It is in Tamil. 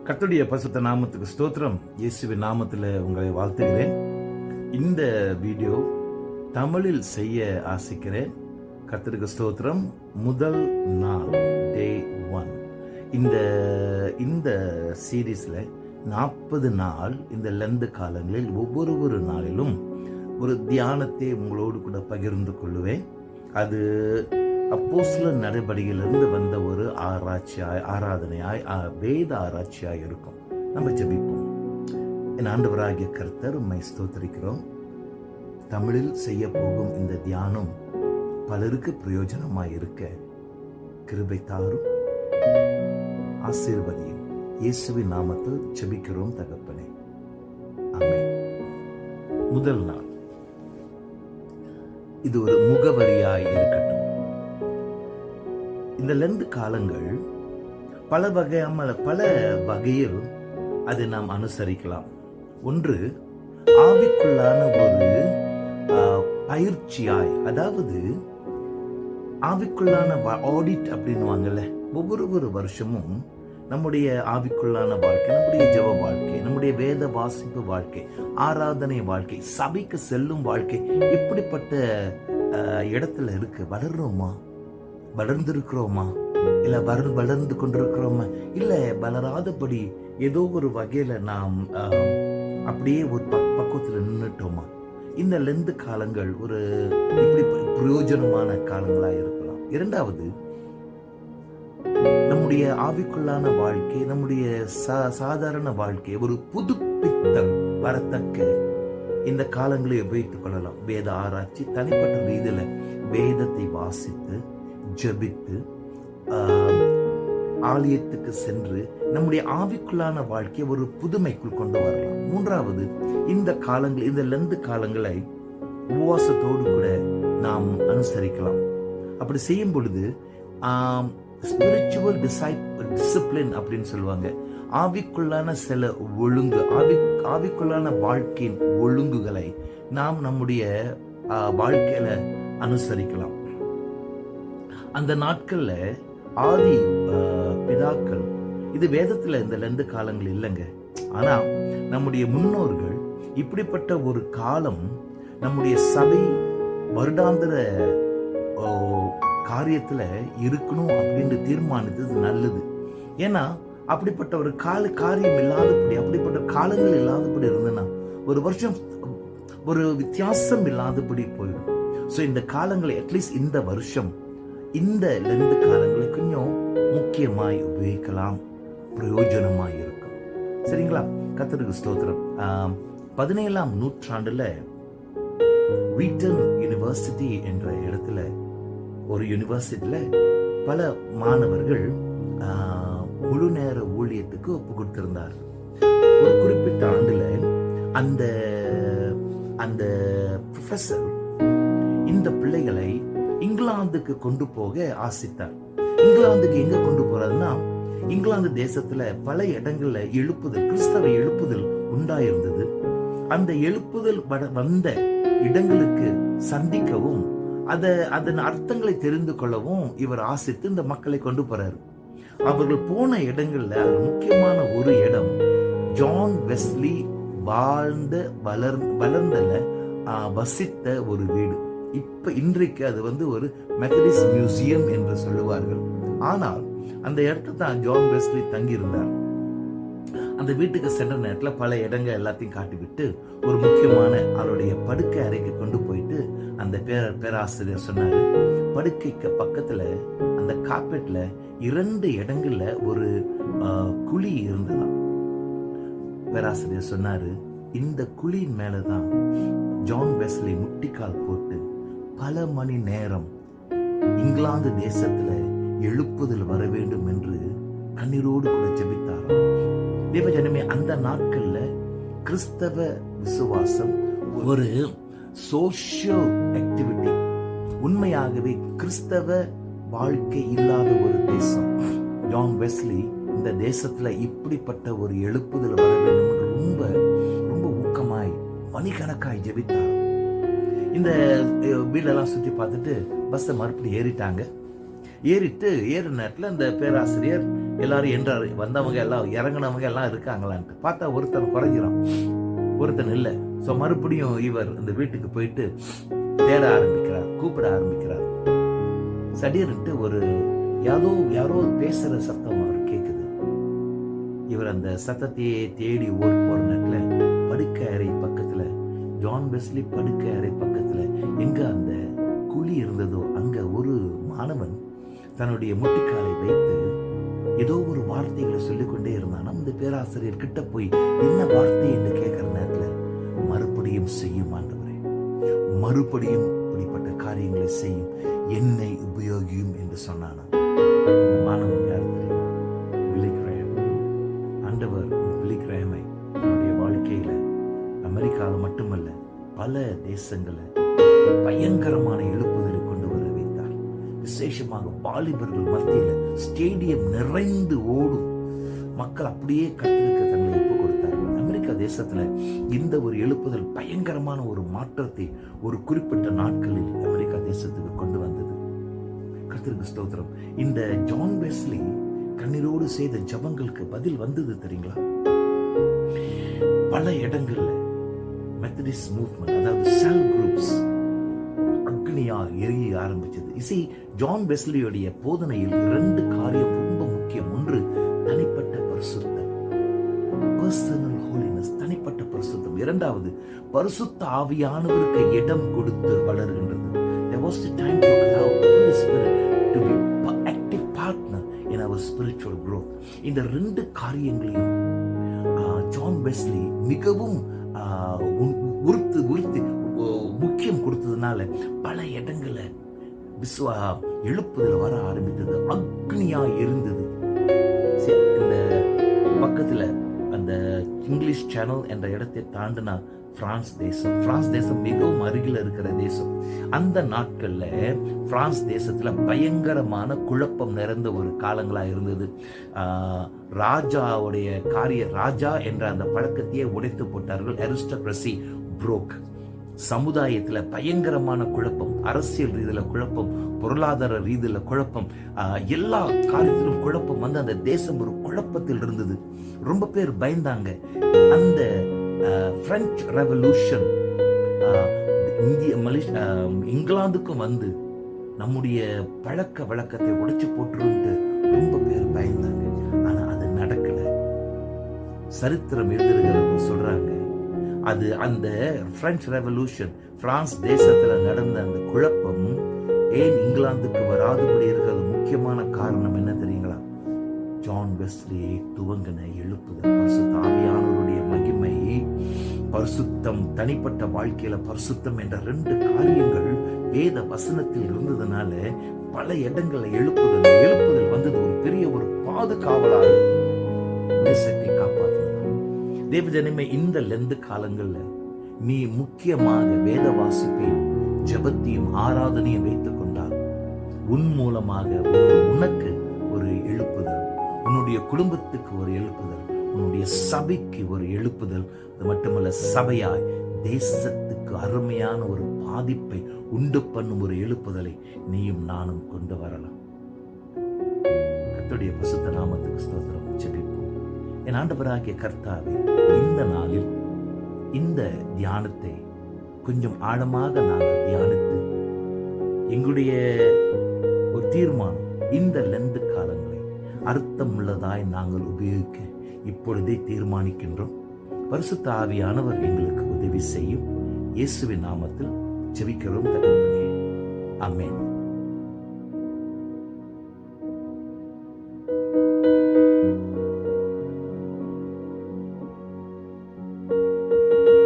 கர்த்தருடைய பரிசுத்த நாமத்துக்கு ஸ்தோத்திரம். இயேசுவின் நாமத்தில் உங்களை வாழ்த்துகிறேன். இந்த வீடியோ தமிழில் செய்ய ஆசிக்கிறேன். கர்த்தருக்கு ஸ்தோத்திரம். முதல் நாள், டே 1. இந்த சீரீஸ்ல 40 நாள், இந்த லெந்து காலங்களில் ஒவ்வொரு நாளிலும் ஒரு தியானத்தை உங்களோடு கூட பகிர்ந்து கொள்ளுவேன். அது அப்போஸ்தலர் நடபடியிலிருந்து வந்த ஒரு ஆராதனையாய் வேத ஆராய்ச்சியாய் இருக்கும். நம்ம ஜெபிப்போம். என் ஆண்டவராகிய கர்த்தர், உம்மை ஸ்தோத்திரிக்கிறோம். தமிழில் செய்ய போகும் இந்த தியானம் பலருக்கு பிரயோஜனமாய் இருக்க கிருபை தாரும், ஆசீர்வதியும். இயேசுவின் நாமத்தில் ஜெபிக்கிறோம் தகப்பனே, ஆமென். முதல் நாள், இது ஒரு முகவரியாய் இருக்கட்டும். இந்த லெந்து காலங்கள் பல வகையில் அதை நாம் அனுசரிக்கலாம். ஒன்று, ஆவிக்குள்ளான ஒரு பயிற்சியாய், அதாவது ஆவிக்குள்ளான ஆடிட் அப்படின்னுவாங்கல்ல. ஒவ்வொரு வருஷமும் நம்முடைய ஆவிக்குள்ளான வாழ்க்கை, நம்முடைய ஜெப வாழ்க்கை, நம்முடைய வேத வாசிப்பு வாழ்க்கை, ஆராதனை வாழ்க்கை, சபைக்கு செல்லும் வாழ்க்கை இப்படிப்பட்ட இடத்துல இருக்கு. வளர்றோமா, வளர்ந்திருக்கிறோமா, இல்ல வளர்ந்து கொண்டிருக்கிறோமா, இல்ல வளராதபடி ஏதோ ஒரு வகையில நாம் அப்படியே ஒரு பக்குவத்துல நின்றுட்டோமா? இந்த லெந்து காலங்கள் ஒரு இப்படி பிரயோஜனமான காலங்களா இருக்கலாம். இரண்டாவது, நம்முடைய ஆவிக்குள்ளான வாழ்க்கை, நம்முடைய சாதாரண வாழ்க்கை ஒரு புதுப்பித்தல் வரத்தக்க இந்த காலங்களை உபயோகித்துக் கொள்ளலாம். வேத ஆராய்ச்சி, தனிப்பட்ட ரீதியில வேதத்தை வாசித்து ஜெபித்து ஆலயத்துக்கு சென்று நம்முடைய ஆவிக்குள்ளான வாழ்க்கையை ஒரு புதுமைக்குள் கொண்டு வரலாம். மூன்றாவது, இந்த காலங்கள், இந்த லெந்து காலங்களை உபவாசத்தோடு கூட நாம் அனுசரிக்கலாம். அப்படி செய்யும் பொழுது ஸ்பிரிச்சுவல் டிசிப்ளின் அப்படின்னு சொல்லுவாங்க. ஆவிக்குள்ளான சில ஒழுங்கு, ஆவிக்குள்ளான வாழ்க்கையின் ஒழுங்குகளை நாம் நம்முடைய வாழ்க்கையில அனுசரிக்கலாம். அந்த நாட்கள்ல ஆதி பிதாக்கள், இது வேதத்துல இந்த லெந்து காலங்கள் இல்லைங்க. ஆனா நம்முடைய முன்னோர்கள் இப்படிப்பட்ட ஒரு காலம் நம்முடைய சபை வருடாந்திர காரியத்துல இருக்கணும் அப்படின்னு தீர்மானித்தது நல்லது. ஏன்னா அப்படிப்பட்ட ஒரு காரியம் இல்லாதபடி, அப்படிப்பட்ட காலங்கள் இல்லாதபடி இருந்ததுன்னா ஒரு வருஷம் ஒரு வித்தியாசம் இல்லாதபடி போயிடும். ஸோ இந்த காலங்களை அட்லீஸ்ட் இந்த வருஷம், இந்த லெந்து காலங்களை கொஞ்சம் முக்கியமாய் உபயோகிக்கலாம், பிரயோஜனமாய் இருக்கும். சரிங்களா? கர்த்தருக்கு ஸ்தோத்திரம். 17ஆம் நூற்றாண்டுல வீட்டன் யூனிவர்சிட்டி என்ற இடத்துல, ஒரு யூனிவர்சிட்டியில பல மாணவர்கள் முழு நேர ஊழியத்துக்கு ஒப்பு கொடுத்திருந்தார். ஒரு குறிப்பிட்ட ஆண்டுல அந்த ப்ரொஃபசர் இந்த பிள்ளைகளை இங்கிலாந்துக்கு கொண்டு போக ஆசித்தார். இங்கிலாந்துக்கு எங்க கொண்டு போறாருன்னா, இங்கிலாந்து தேசத்துல பல இடங்கள்ல எழுப்புதல், கிறிஸ்தவ எழுப்புதல் உண்டாயிருந்தது. அந்த எழுப்புதல் வந்த இடங்களுக்கு சந்திக்கவும் அதன் அர்த்தங்களை தெரிந்து கொள்ளவும் இவர் ஆசித்து இந்த மக்களை கொண்டு போறாரு. அவர்கள் போன இடங்கள்ல அது முக்கியமான ஒரு இடம், ஜான் வெஸ்லி வளர்ந்தல வசித்த ஒரு வீடு. இன்றைக்கு அது ஒரு மெத்தடிஸ்ட் மியூசியம் என்று சொல்லுவார்கள். ஆனால் அந்த இடத்துல தான் ஜான் வெஸ்லி தங்கியிருந்தார். அந்த வீட்டுக்கு சென்ற நேரத்தில் பல இடங்கள் எல்லாத்தையும் காட்டிவிட்டு ஒரு முக்கியமான அவருடைய படுக்கை அறைக்கு கொண்டு போயிட்டு அந்த பேராசிரியர் சொன்னாரு, படுக்கைக்கு பக்கத்துல அந்த கார்பெட்ல 2 இடங்கள்ல ஒரு குழி இருந்ததாம். பேராசிரியர் சொன்னாரு, இந்த குழியின் மேலதான் ஜான் வெஸ்லி முட்டிக்கால் போட்டு பல மணி நேரம் இங்கிலாந்து தேசத்துல எழுப்புதல் வர வேண்டும் என்று கண்ணீரோடு கூட ஜெபித்தார். தேவஜனமே, அந்த நாட்கள்ல கிறிஸ்தவ விசுவாசம் ஒரு சோஷியல் ஆக்டிவிட்டி, உண்மையாகவே கிறிஸ்தவ வாழ்க்கை இல்லாத ஒரு தேசம். ஜான் வெஸ்லி இந்த தேசத்துல இப்படிப்பட்ட ஒரு எழுப்புதல் வர வேண்டும் என்று ரொம்ப ரொம்ப ஊக்கமாய் மணிக்கணக்காய் ஜெபித்தார். இந்த வீடெல்லாம் சுற்றி பார்த்துட்டு பஸ்ஸை மறுபடியும் ஏறிட்டாங்க. ஏறிட்டு ஏற நேரத்தில் அந்த பேராசிரியர் எல்லாரும் என்றார், வந்தவங்க எல்லாம் இறங்கினவங்க எல்லாம் இருக்காங்களான்ட்டு பார்த்தா ஒருத்தன் குறைஞ்சிறான், ஒருத்தன் இல்லை. ஸோ மறுபடியும் இவர் இந்த வீட்டுக்கு போயிட்டு தேட ஆரம்பிக்கிறார், கூப்பிட ஆரம்பிக்கிறார். சடீர்னுட்டு ஒரு யாரோ பேசுற சத்தம் அவர் கேட்குது. இவர் அந்த சத்தத்தையே தேடி ஓடி போற நேரத்தில் படுக்கை அறை பக்கத்துல, ஜான் வெஸ்லி படுக்கை அறை பக்கத்துல எங்க அந்த குழி இருந்ததோ அங்க ஒரு மாணவன் தன்னுடைய முட்டிக்காலை வைத்து ஏதோ ஒரு வார்த்தைகளை சொல்லிக்கொண்டே இருந்தான். அந்த பேராசிரியர் கிட்ட போய் என்ன வார்த்தை என்று கேட்கிற நேரத்தில் மறுபடியும் செய்யும் ஆண்டவரே, மறுபடியும் இப்படிப்பட்ட காரியங்களை செய்யும், என்னை உபயோகியும் என்று சொன்னானா. அந்த மாணவன் யார் தெரியுமா? பில்லி கிரஹாம். ஆண்டவர் பில்லி கிரஹாமை தன்னுடைய வாழ்க்கையில அமெரிக்காவில் மட்டுமல்ல பல தேசங்களை பயங்கரமான எழுப்புதலை கொண்டு வர வைத்தார். விசேஷமாக வாலிபர்கள் மத்தியில ஸ்டேடியம் நிறைந்து ஓடும், மக்கள் அப்படியே கர்த்தருக்கு தங்களை ஒப்புக் கொடுத்தார்கள். அமெரிக்கா தேசத்துல இந்த ஒரு எழுப்புதல் பயங்கரமான ஒரு மாற்றத்தை ஒரு குறிப்பிட்ட நாட்களில் அமெரிக்கா தேசத்துக்கு கொண்டு வந்தது. கர்த்தருக்கு ஸ்தோத்திரம். இந்த ஜான் வெஸ்லி கண்ணீரோடு செய்த ஜபங்களுக்கு பதில் வந்தது தெரியுங்களா? பல இடங்கள்ல மெத்தடிஸ்ட் மூவ்மெண்ட், அதாவது செல் குரூப்ஸ் அக்னியா எரிய ஆரம்பிச்சது. இசை ஜான் வெஸ்லியுடைய போதனையில் 2 காரியம் ரொம்ப முக்கியம். ஒன்று, தனிப்பட்ட பரிசுத்தம், பர்சனல் ஹோலினஸ், தனிப்பட்ட பரிசுத்தம். இரண்டாவது, பரிசுத்த ஆவியானவருக்கு இடம் கொடுத்து வளர்கின்றது. There was the time to allow the Holy Spirit to be an active partner in our spiritual growth. இந்த 2 காரியங்களையும் ஜான் வெஸ்லி மிகவும் முக்கியம் கொடுத்ததுனால பல இடங்கள்ல எழுப்புதல் வர ஆரம்பித்தது, அக்னியா இருந்தது. இந்த பக்கத்துல அந்த இங்கிலீஷ் சேனல் என்ற இடத்தை தாண்டினா பிரான்ஸ் தேசம் மிகவும் அருகில் இருக்கிற தேசம். அந்த நாட்கள்ல பிரான்ஸ் தேசத்துல பயங்கரமான குழப்பம் நிறைந்த ஒரு காலங்களா இருந்தது. ராஜா என்ற அந்த பழக்கத்தையே உடைத்து போட்டார்கள். அரிஸ்டோக்ரசி புரோக். சமுதாயத்துல பயங்கரமான குழப்பம், அரசியல் ரீதியில குழப்பம், பொருளாதார ரீதியில குழப்பம், எல்லா காரியத்திலும் குழப்பம் வந்து அந்த தேசம் ஒரு குழப்பத்தில் இருந்தது. ரொம்ப பேர் பயந்தாங்க. அந்த பிரெஞ்சு ரெவல்யூஷன் இங்கிலாந்துக்கும் வந்து நம்முடைய பழக்க வழக்கத்தை உடைச்சு போட்டுருன்ட்டு ரொம்ப பேர் பயந்தாங்க. ஆனா அது நடக்கல. சரித்திரம் எழுதுகிறவங்க சொல்றாங்க, அது அந்த பிரெஞ்சு ரெவல்யூஷன், பிரான்ஸ் தேசத்துல நடந்த அந்த குழப்பம் ஏன் இங்கிலாந்துக்கு வராதபடி இருக்கிறது முக்கியமான காரணம் என்ன தெரியுங்களா? ஜான் வெஸ்லியை துவங்கின எழுப்புதல், பரிசுத்த ஆவியானவருடைய மகிமை, பரிசுத்தம், தனிப்பட்ட வாழ்க்கையில பரிசுத்தம் என்ற 2 காரியங்கள் வேத வசனத்தில் இருந்ததுனால பல இடங்கள்ல எழுப்புதல் வந்தது. ஒரு பெரிய ஒரு பாதுகாவலாய் தேசத்தை காப்பாற்றினார். தேவஜனமே, இந்த லெந்து காலங்கள்ல நீ முக்கியமாக வேத வாசிப்பையும் ஜெபத்தையும் ஆராதனையும் வைத்துக் கொண்டால் உன் மூலமாக உனக்கு ஒரு எழுப்புதல், உன்னுடைய குடும்பத்துக்கு ஒரு எழுப்புதல், உன்னுடைய சபைக்கு ஒரு எழுப்புதல், அது மட்டுமல்ல சபையாய் தேசத்துக்கு அருமையான ஒரு பாதிப்பை உண்டு பண்ணும் ஒரு எழுப்புதலை நீயும் நானும் கொண்டு வரலாம். கர்த்தருடைய பரிசுத்த நாமத்துக்கு ஸ்தோத்திரம். ஜெபிப்போம். என் ஆண்டவராகிய கர்த்தாவே, இந்த நாளில் இந்த தியானத்தை கொஞ்சம் ஆழமாக நாங்கள் தியானித்து எங்களுடைய ஒரு தீர்மானம், இந்த லெந்து காலங்களை அர்த்தம் உள்ளதாய் நாங்கள் உபயோகிக்க இப்பொழுதே தீர்மானிக்கின்றோம். பரிசுத்த ஆவியானவர் எங்களுக்கு உதவி செய்யும். இயேசுவின் நாமத்தில் ஜெபிக்கிறோம் தகப்பனே. ஆமென்.